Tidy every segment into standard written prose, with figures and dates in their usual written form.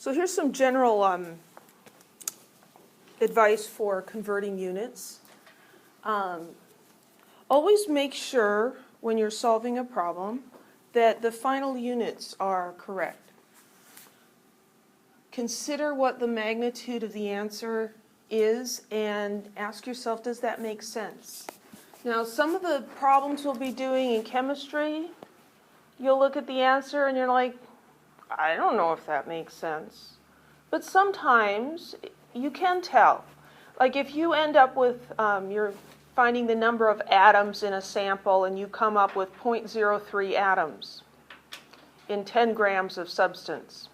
So here's some general advice for converting units. Always make sure when you're solving a problem that the final units are correct. Consider what the magnitude of the answer is and ask yourself, does that make sense? Now, some of the problems we'll be doing in chemistry, you'll look at the answer and you're like, I don't know if that makes sense. But sometimes you can tell. Like if you end up with, you're finding the number of atoms in a sample and you come up with 0.03 atoms in 10 grams of substance.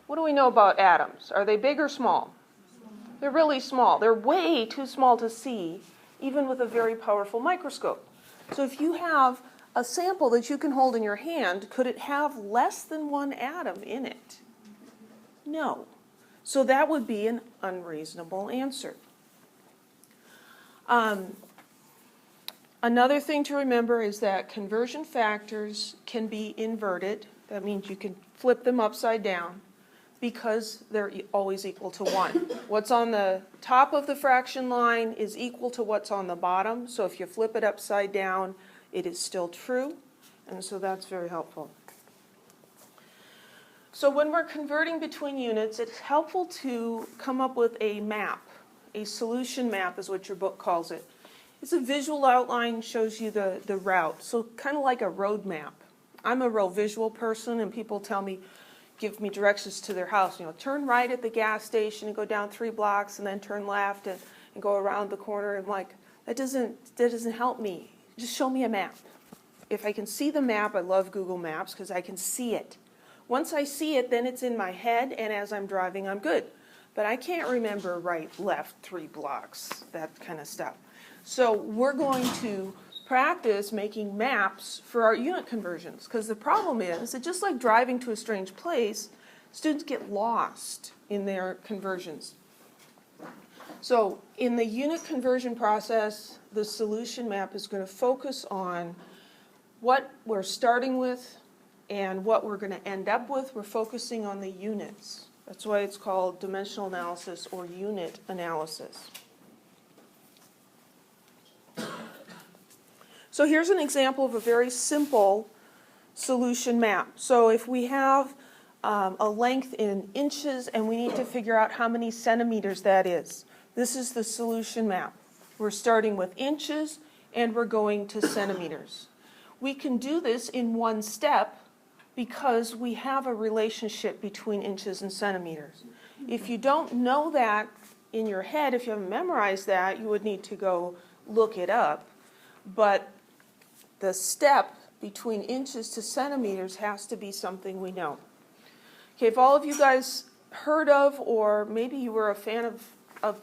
What do we know about atoms? Are they big or small? They're really small. They're way too small to see, even with a very powerful microscope. So if you have a sample that you can hold in your hand, could it have less than one atom in it? No. So that would be an unreasonable answer. Another thing to remember is that conversion factors can be inverted. That means you can flip them upside down because they're always equal to 1. What's on the top of the fraction line is equal to what's on the bottom. So if you flip it upside down, it is still true. And so that's very helpful. So when we're converting between units, it's helpful to come up with a map. A solution map is what your book calls it. It's a visual outline, shows you the route. So kind of like a road map. I'm a real visual person, and people tell me, give me directions to their house. You know, turn right at the gas station and go down 3 blocks, and then turn left and go around the corner. I'm like, that doesn't help me. Just show me a map. If I can see the map, I love Google Maps because I can see it. Once I see it, then it's in my head, and as I'm driving, I'm good. But I can't remember right, left, 3 blocks, that kind of stuff. So we're going to practice making maps for our unit conversions, because the problem is that just like driving to a strange place, students get lost in their conversions. So in the unit conversion process, the solution map is going to focus on what we're starting with and what we're going to end up with. We're focusing on the units. That's why it's called dimensional analysis or unit analysis. So here's an example of a very simple solution map. So if we have a length in inches and we need to figure out how many centimeters that is, this is the solution map. We're starting with inches and we're going to centimeters. We can do this in one step because we have a relationship between inches and centimeters. If you don't know that in your head, if you haven't memorized that, you would need to go look it up. But the step between inches to centimeters has to be something we know. Okay, if all of you guys heard of, or maybe you were a fan of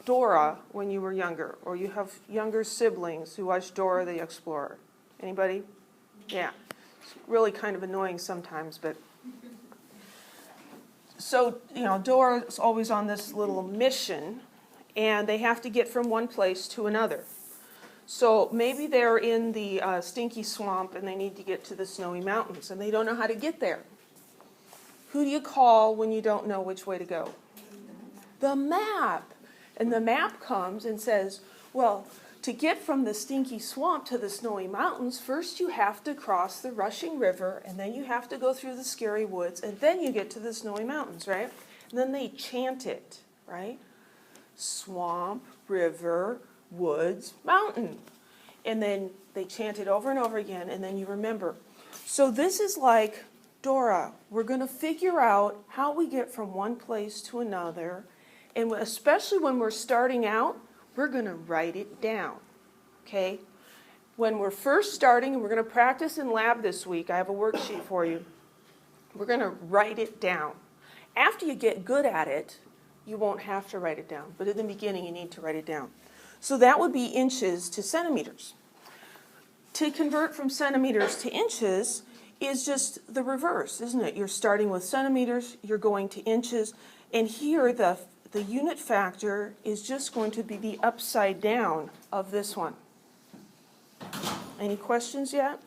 Dora when you were younger, or you have younger siblings who watched Dora the Explorer. Anybody? Yeah. It's really kind of annoying sometimes, but so, you know, Dora's always on this little mission, and they have to get from one place to another. So maybe they're in the stinky swamp and they need to get to the snowy mountains and they don't know how to get there. Who do you call when you don't know which way to go? The map. And the map comes and says, well, to get from the stinky swamp to the snowy mountains, first you have to cross the rushing river, and then you have to go through the scary woods, and then you get to the snowy mountains, right? And then they chant it, right? Swamp, river, woods, mountain. And then they chant it over and over again, and then you remember. So this is like Dora. We're going to figure out how we get from one place to another, and especially when we're starting out, we're going to write it down, okay? When we're first starting, and we're going to practice in lab this week, I have a worksheet for you. We're going to write it down. After you get good at it, you won't have to write it down. But in the beginning, you need to write it down. So that would be inches to centimeters. To convert from centimeters to inches is just the reverse, isn't it? You're starting with centimeters, you're going to inches, and here the unit factor is just going to be the upside down of this one. Any questions yet?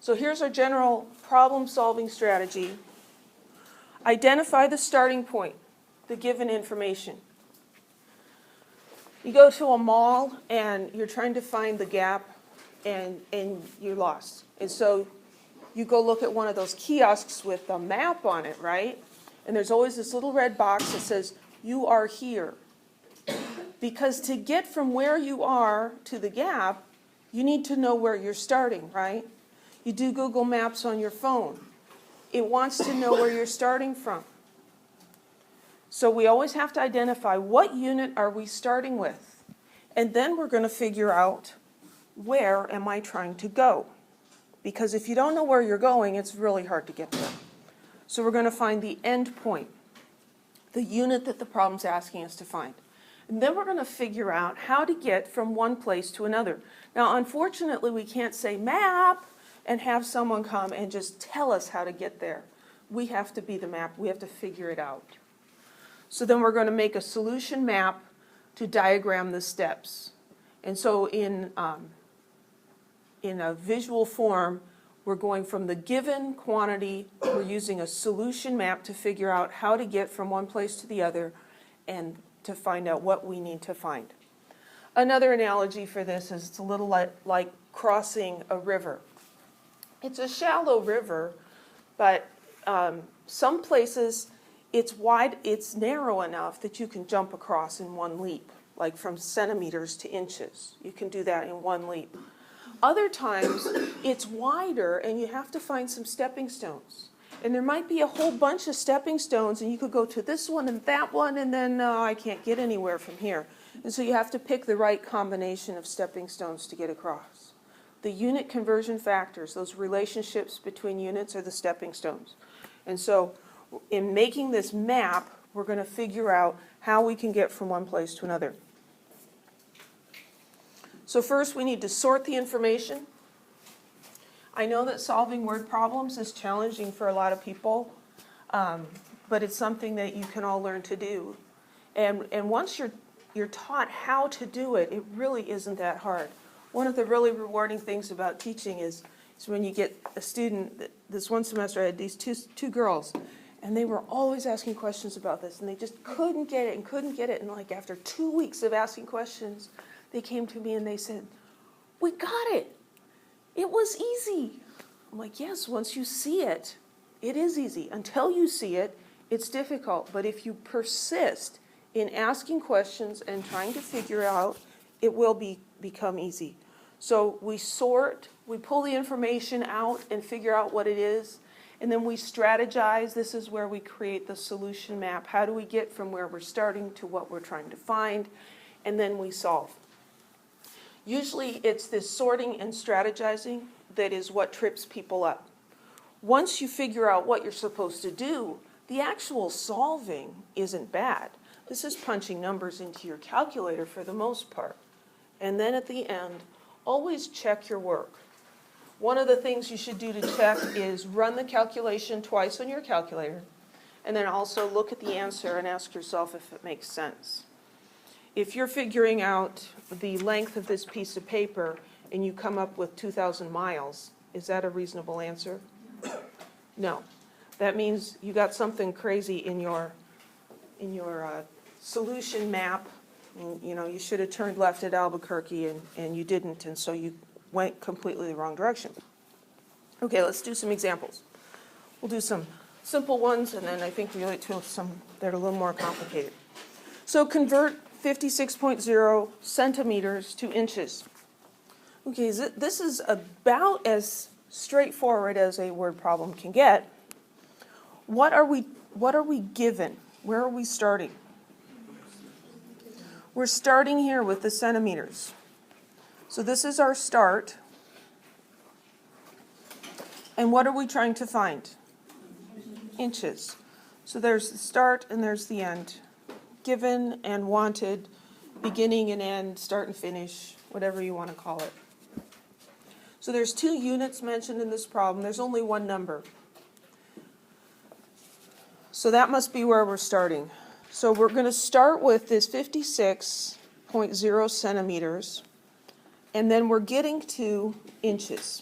So here's our general problem-solving strategy. Identify the starting point, the given information. You go to a mall and you're trying to find the gap and you're lost. And so you go look at one of those kiosks with a map on it, right? And there's always this little red box that says, you are here. Because to get from where you are to the gap, you need to know where you're starting, right? You do Google Maps on your phone. It wants to know where you're starting from. So we always have to identify what unit are we starting with. And then we're going to figure out where am I trying to go. Because if you don't know where you're going, it's really hard to get there. So we're going to find the end point, the unit that the problem's asking us to find. And then we're going to figure out how to get from one place to another. Now, unfortunately, we can't say map and have someone come and just tell us how to get there. We have to be the map. We have to figure it out. So then we're going to make a solution map to diagram the steps. And so in a visual form, we're going from the given quantity, we're using a solution map to figure out how to get from one place to the other and to find out what we need to find. Another analogy for this is it's a little like crossing a river. It's a shallow river, but some places it's wide, it's narrow enough that you can jump across in one leap, like from centimeters to inches. You can do that in one leap. Other times, it's wider and you have to find some stepping stones. And there might be a whole bunch of stepping stones and you could go to this one and that one and then, no, I can't get anywhere from here. And so you have to pick the right combination of stepping stones to get across. The unit conversion factors, those relationships between units, are the stepping stones. And so in making this map, we're going to figure out how we can get from one place to another. So first we need to sort the information. I know that solving word problems is challenging for a lot of people, but it's something that you can all learn to do. And once you're taught how to do it, it really isn't that hard. One of the really rewarding things about teaching is when you get a student. This one semester I had these two girls, and they were always asking questions about this, and they just couldn't get it. And like after 2 weeks of asking questions, they came to me and they said, we got it. It was easy. I'm like, yes, once you see it, it is easy. Until you see it, it's difficult. But if you persist in asking questions and trying to figure out, it will become easy. So we sort, we pull the information out and figure out what it is, and then we strategize. This is where we create the solution map. How do we get from where we're starting to what we're trying to find? And then we solve. Usually it's this sorting and strategizing that is what trips people up. Once you figure out what you're supposed to do, the actual solving isn't bad. This is punching numbers into your calculator for the most part. And then at the end, always check your work. One of the things you should do to check is run the calculation twice on your calculator, and then also look at the answer and ask yourself if it makes sense. If you're figuring out the length of this piece of paper and you come up with 2,000 miles, is that a reasonable answer? No. That means you got something crazy in your solution map. You know, you should have turned left at Albuquerque and you didn't, and so you went completely the wrong direction. Okay, let's do some examples. We'll do some simple ones, and then I think we'll get to some that are a little more complicated. So convert 56.0 centimeters to inches. Okay, this is about as straightforward as a word problem can get. What are we given? Where are we starting? We're starting here with the centimeters. So this is our start. And what are we trying to find? Inches. So there's the start and there's the end. Given and wanted, beginning and end, start and finish, whatever you want to call it. So there's 2 units mentioned in this problem. There's only one number. So that must be where we're starting. So we're going to start with this 56.0 centimeters, and then we're getting to inches.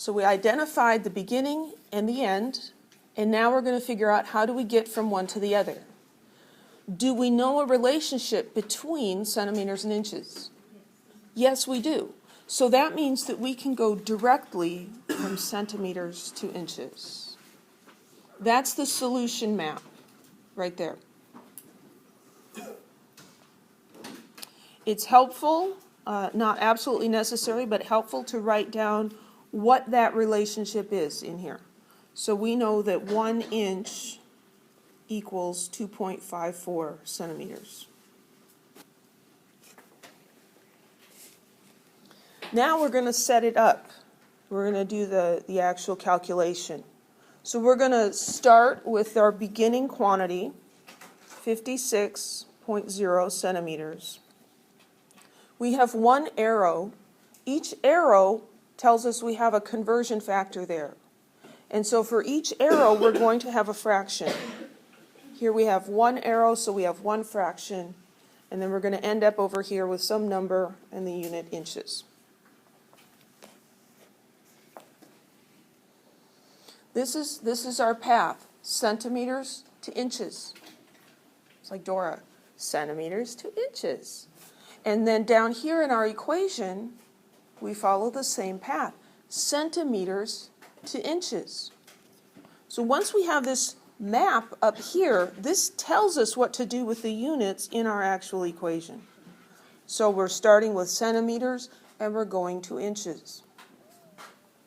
So we identified the beginning and the end, and now we're going to figure out how do we get from one to the other. Do we know a relationship between centimeters and inches? Yes, we do. So that means that we can go directly from centimeters to inches. That's the solution map right there. It's helpful, not absolutely necessary, but helpful to write down what that relationship is in here. So we know that 1 inch equals 2.54 centimeters. Now we're going to set it up. We're going to do the actual calculation. So we're going to start with our beginning quantity, 56.0 centimeters. We have one arrow. Each arrow tells us we have a conversion factor there. And so for each arrow, we're going to have a fraction. Here we have one arrow, so we have one fraction. And then we're going to end up over here with some number in the unit inches. This is our path, centimeters to inches. It's like Dora, centimeters to inches. And then down here in our equation, we follow the same path, centimeters to inches. So once we have this map up here, this tells us what to do with the units in our actual equation. So we're starting with centimeters and we're going to inches.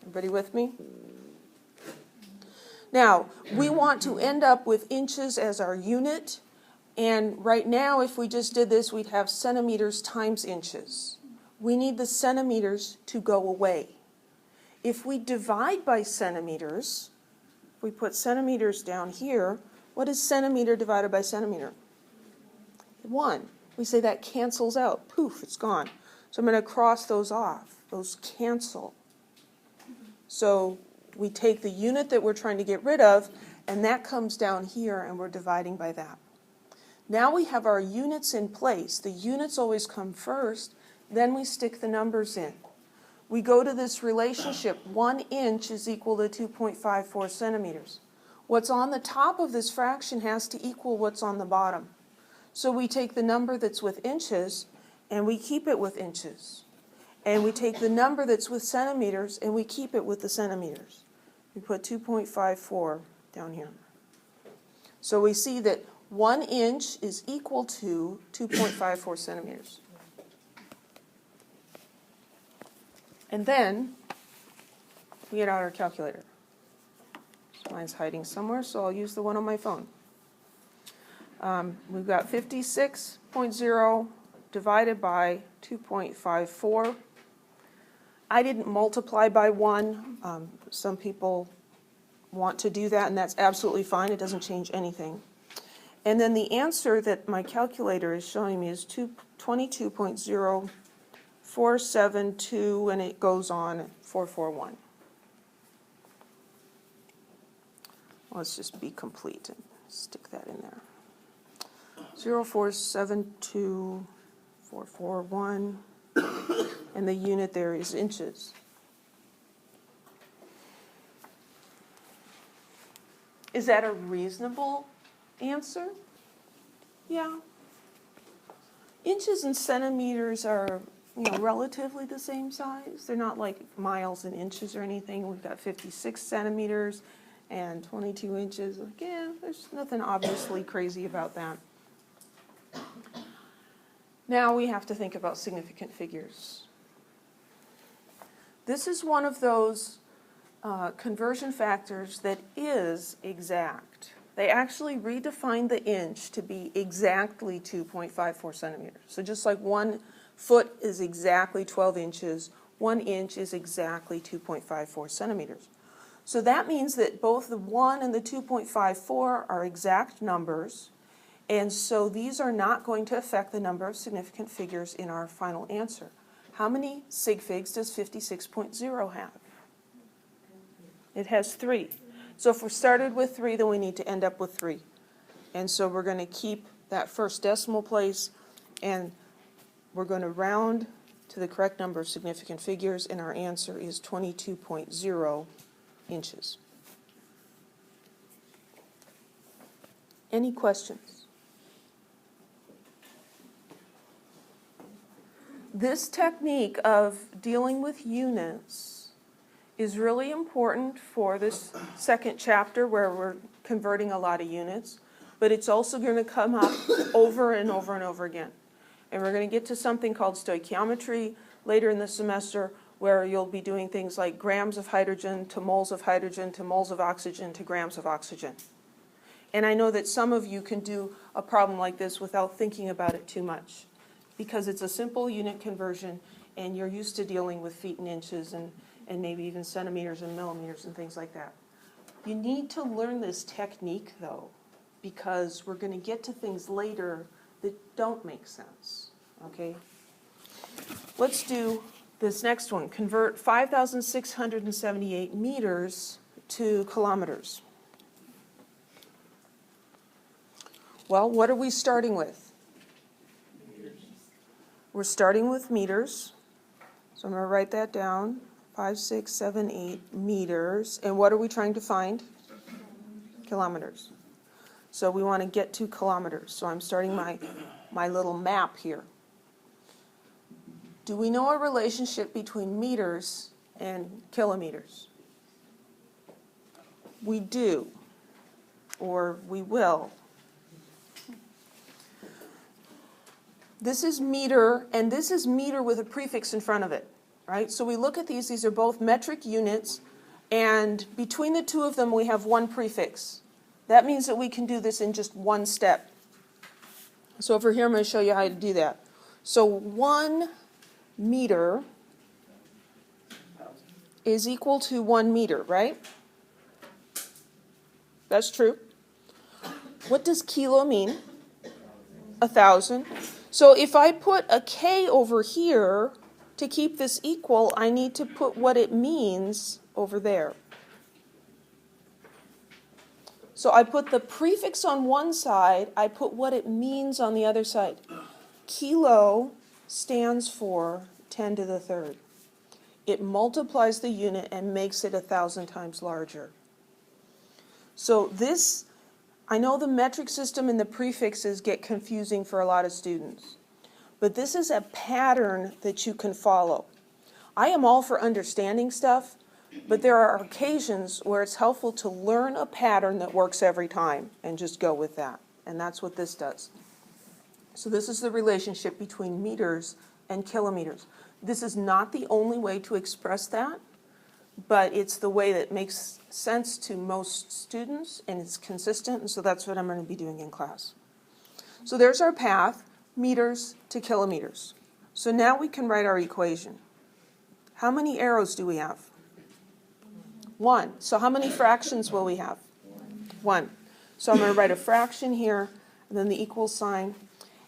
Everybody with me? Now, we want to end up with inches as our unit. And right now, if we just did this, we'd have centimeters times inches. We need the centimeters to go away. If we divide by centimeters, if we put centimeters down here, what is centimeter divided by centimeter? 1. We say that cancels out. Poof, it's gone. So I'm going to cross those off. Those cancel. So we take the unit that we're trying to get rid of, and that comes down here, and we're dividing by that. Now we have our units in place. The units always come first, then we stick the numbers in. We go to this relationship, 1 inch is equal to 2.54 centimeters. What's on the top of this fraction has to equal what's on the bottom. So we take the number that's with inches, and we keep it with inches. And we take the number that's with centimeters, and we keep it with the centimeters. We put 2.54 down here. So we see that 1 inch is equal to 2.54 centimeters. And then we get out our calculator. Mine's hiding somewhere, so I'll use the one on my phone. We've got 56.0 divided by 2.54. I didn't multiply by 1. Some people want to do that, and that's absolutely fine. It doesn't change anything. And then the answer that my calculator is showing me is 22.0472, and it goes on 441. Let's just be complete and stick that in there. 0.472441, and the unit there is inches. Is that a reasonable answer? Yeah. Inches and centimeters are, relatively the same size. They're not like miles and inches or anything. We've got 56 centimeters and 22 inches. There's nothing obviously crazy about that. Now we have to think about significant figures. This is one of those conversion factors that is exact. They actually redefined the inch to be exactly 2.54 centimeters. So just like 1 foot is exactly 12 inches, 1 inch is exactly 2.54 centimeters. So that means that both the 1 and the 2.54 are exact numbers, and so these are not going to affect the number of significant figures in our final answer. How many sig figs does 56.0 have? It has 3. So if we started with 3, then we need to end up with 3. And so we're going to keep that first decimal place, and we're going to round to the correct number of significant figures, and our answer is 22.0 inches. Any questions? This technique of dealing with units is really important for this second chapter where we're converting a lot of units, but it's also going to come up over and over and over again. And we're going to get to something called stoichiometry later in the semester, where you'll be doing things like grams of hydrogen to moles of hydrogen to moles of oxygen to grams of oxygen. And I know that some of you can do a problem like this without thinking about it too much, because it's a simple unit conversion and you're used to dealing with feet and inches and maybe even centimeters and millimeters and things like that. You need to learn this technique though, because we're going to get to things later that don't make sense, okay? Let's do this next one. Convert 5,678 meters to kilometers. Well, what are we starting with? Meters. We're starting with meters. So I'm going to write that down. 5,678 meters. And what are we trying to find? Kilometers. So we want to get to kilometers. So I'm starting my little map here. Do we know a relationship between meters and kilometers? We do, or we will. This is meter, and this is meter with a prefix in front of it, right? So we look at these are both metric units, and between the two of them we have one prefix. That means that we can do this in just one step. So over here I'm going to show you how to do that. So 1 meter is equal to 1 meter, right? That's true. What does kilo mean? 1,000. So if I put a K over here, to keep this equal, I need to put what it means over there. So I put the prefix on one side, I put what it means on the other side. Kilo stands for 10 to the third. It multiplies the unit and makes it 1,000 times larger. So this, I know the metric system and the prefixes get confusing for a lot of students, but this is a pattern that you can follow. I am all for understanding stuff, but there are occasions where it's helpful to learn a pattern that works every time and just go with that. And that's what this does. So this is the relationship between meters and kilometers. This is not the only way to express that, but it's the way that makes sense to most students and it's consistent, and so that's what I'm going to be doing in class. So there's our path, meters to kilometers. So now we can write our equation. How many arrows do we have? 1. So how many fractions will we have? 1. So I'm going to write a fraction here, and then the equal sign.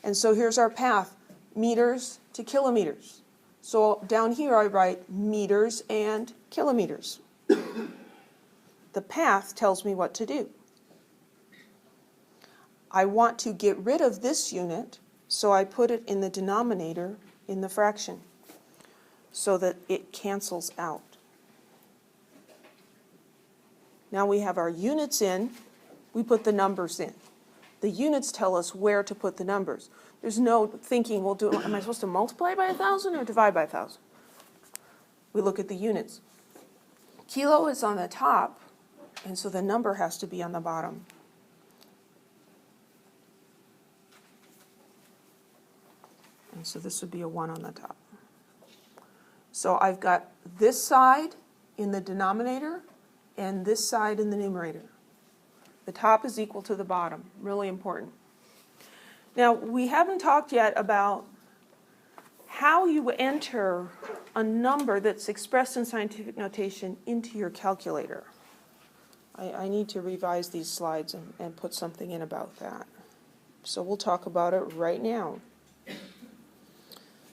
And so here's our path, meters to kilometers. So down here I write meters and kilometers. The path tells me what to do. I want to get rid of this unit, so I put it in the denominator in the fraction so that it cancels out. Now we have our units in, we put the numbers in. The units tell us where to put the numbers. There's no thinking, well, am I supposed to multiply by 1,000 or divide by 1,000? We look at the units. Kilo is on the top, and so the number has to be on the bottom. And so this would be a 1 on the top. So I've got this side in the denominator and this side in the numerator. The top is equal to the bottom, really important. Now, we haven't talked yet about how you enter a number that's expressed in scientific notation into your calculator. I need to revise these slides and put something in about that. So we'll talk about it right now.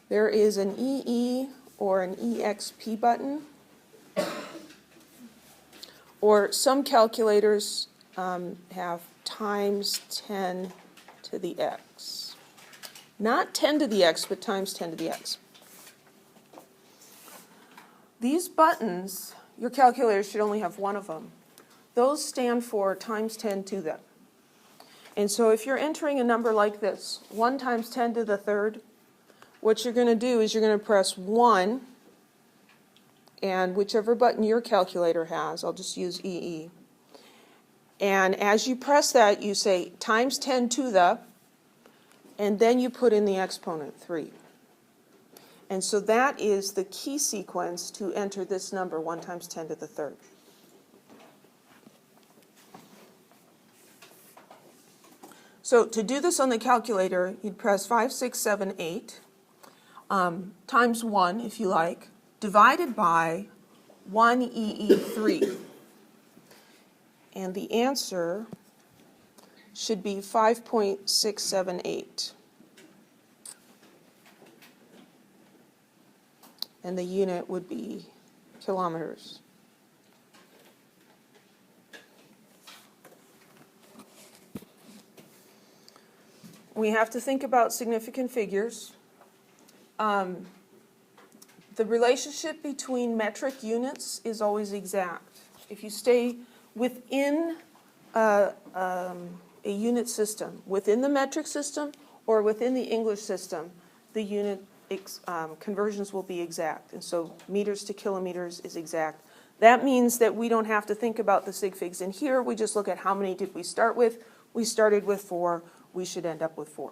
There is an EE or an EXP button, or some calculators have times 10 to the x. Not 10 to the x, but times 10 to the x. These buttons, your calculator should only have one of them. Those stand for times 10 to the. And so if you're entering a number like this, 1 times 10 to the third, what you're going to do is you're going to press 1, and whichever button your calculator has, I'll just use EE. And as you press that, you say times 10 to the, and then you put in the exponent, 3. And so that is the key sequence to enter this number, 1 times 10 to the third. So to do this on the calculator, you'd press 5, 6, 7, 8, times 1, if you like, divided by 1EE3. And the answer should be 5.678. And the unit would be kilometers. We have to think about significant figures. The relationship between metric units is always exact. If you stay within a unit system, within the metric system or within the English system, the unit conversions will be exact. And so meters to kilometers is exact. That means that we don't have to think about the sig figs in here. We just look at how many did we start with. We started with 4. We should end up with 4.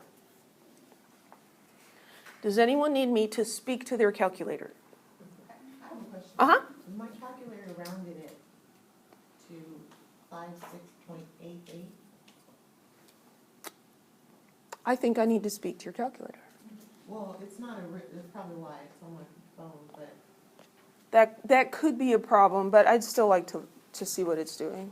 Does anyone need me to speak to their calculator? I have a question. Uh-huh. My calculator rounded it to 56.88. I think I need to speak to your calculator. Well, it's not that's probably why it's on my phone, but That could be a problem, but I'd still like to see what it's doing.